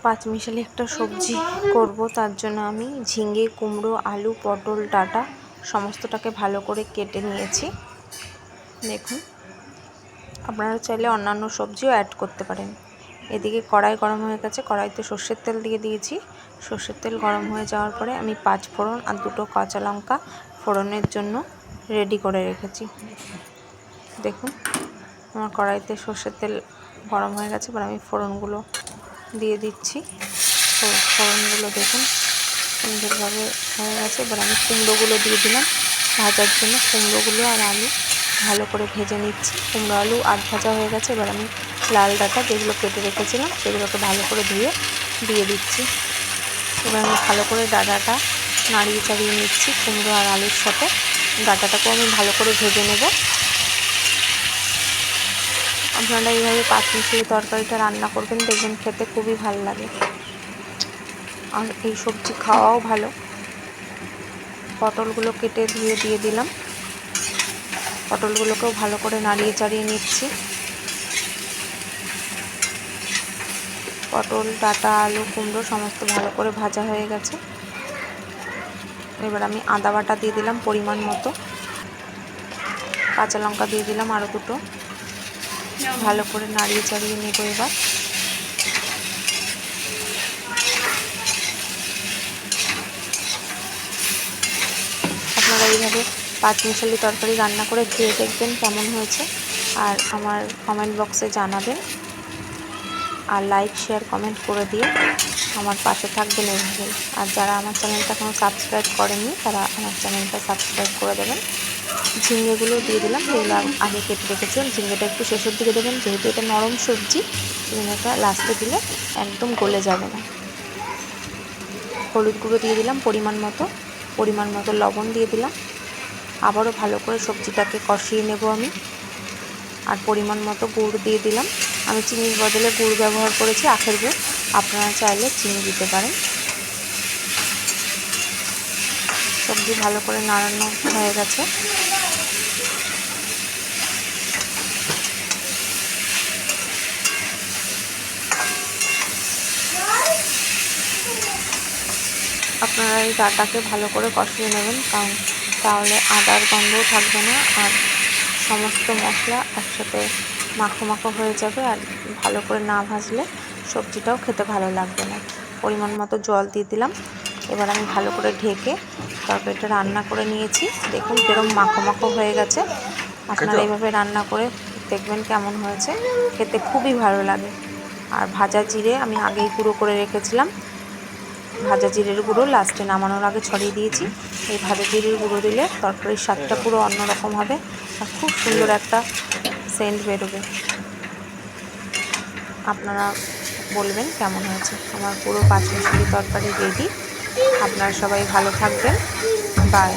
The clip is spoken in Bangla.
পাঁচমিশালি একটা সবজি করব, তার জন্য আমি ঝিঙে, কুমড়ো, আলু, পটল, ডাঁটা সমস্তটাকে ভালো করে কেটে নিয়েছি। দেখুন, আপনারা চাইলে অন্যান্য সবজিও অ্যাড করতে পারেন। এদিকে কড়াই গরম হয়ে গেছে, কড়াইতে সর্ষের তেল দিয়ে দিয়েছি। সর্ষের তেল গরম হয়ে যাওয়ার পরে আমি 5 ফোড়ন আর 2টো কাঁচা লঙ্কা ফোড়নের জন্য রেডি করে রেখেছি। দেখুন, আমার কড়াইতে সর্ষের তেল গরম হয়ে গেছে, এবার আমি ফোড়নগুলো দিয়ে দিচ্ছি। তো ফোড়নগুলো দেখুন সুন্দরভাবে হয়ে গেছে। এবার আমি কুমড়োগুলো দিয়ে দিলাম ভাজার জন্য। কুমড়োগুলো আর আলু ভালো করে ভেজে নিচ্ছি। কুমড়ো আলু আধ ভাজা হয়ে গেছে, এবার আমি লাল ডাঁটা যেগুলো কেটে রেখেছিলাম সেগুলোকে ভালো করে ধুয়ে দিয়ে দিচ্ছি। এবার আমি ভালো করে ডাঁটাটা নাড়িয়ে চাড়িয়ে নিচ্ছি কুমড়ো আর আলুর সাথে। ডাঁটাটাকেও আমি ভালো করে ভেজে নেব। আপনারা এইভাবে পাঁচমিশালি তরকারিটা রান্না করবেন, দেখবেন খেতে খুবই ভালো লাগে। আর এই সবজি খাওয়াও ভালো। পটলগুলো কেটে ধুয়ে দিয়ে দিলাম। পটলগুলোকেও ভালো করে নাড়িয়ে চাড়িয়ে নিচ্ছি। পটল, ডাঁটা, আলু, কুমড়ো সমস্ত ভালো করে ভাজা হয়ে গেছে। এবার আমি আদা বাটা দিয়ে দিলাম পরিমাণ মতো। কাঁচা লঙ্কা দিয়ে দিলাম আরও 2টো। ভালো করে নাড়িয়ে চাড়িয়ে নেব। এবার আপনারা এইভাবে পাঁচমিশালি তরকারি রান্না করে খেয়ে দেখবেন কেমন হয়েছে, আর আমার কমেন্ট বক্সে জানাবেন। আর লাইক, শেয়ার, কমেন্ট করে দিয়ে আমার পাশে থাকবেন এইভাবে। আর যারা আমার চ্যানেলটা এখনও সাবস্ক্রাইব করেননি তারা আমার চ্যানেলটা সাবস্ক্রাইব করে দেবেন। ঝিঙেগুলো দিয়ে দিলাম, যেগুলো আগে কেটে রেখেছিলাম। ঝিঙেটা একটু শেষের দিকে দেবেন, যেহেতু এটা নরম সবজি। ঝিঙেটা লাস্টে দিলে একদম গলে যাবে না। হলুদ গুঁড়ো দিয়ে দিলাম পরিমাণ মতো লবণ দিয়ে দিলাম। আবারও ভালো করে সবজিটাকে কষিয়ে নেব আমি। আর পরিমাণ মতো গুড় দিয়ে দিলাম। আমি চিনির বদলে গুড় ব্যবহার করেছি, আখের গুড়। আপনারা চাইলে চিনি দিতে পারেন। সবজি ভালো করে নাড়ানো হয়ে গেছে। আপনারা এই ডাঁটাকে ভালো করে কষিয়ে নেবেন, কারণ তাহলে আদার গন্ধও থাকবে না, আর সমস্ত মশলা একসাথে মাখো মাখো হয়ে যাবে। আর ভালো করে না ভাজলে সবজিটাও খেতে ভালো লাগবে না। পরিমাণ মতো জল দিয়ে দিলাম। এবার আমি ভালো করে ঢেকে তরকারিটা রান্না করে নিয়েছি। দেখুন কিরম মাখো মাখো হয়ে গেছে। আপনারা এইভাবে রান্না করে দেখবেন কেমন হয়েছে, খেতে খুবই ভালো লাগে। আর ভাজা জিরে আমি আগেই গুঁড়ো করে রেখেছিলাম। ভাজা জিরের গুঁড়ো লাস্টে নামানোর আগে ছড়িয়ে দিয়েছি। এই ভাজা জিরের গুঁড়ো দিলে তরকারির স্বাদটা পুরো অন্যরকম হবে, আর খুব সুন্দর একটা সেন্ট বেরোবে। আপনারা বলবেন কেমন হয়েছে। আমার পুরো পাঁচমিশালি তরকারি রেডি। আপনারা সবাই ভালো থাকবেন। বাই।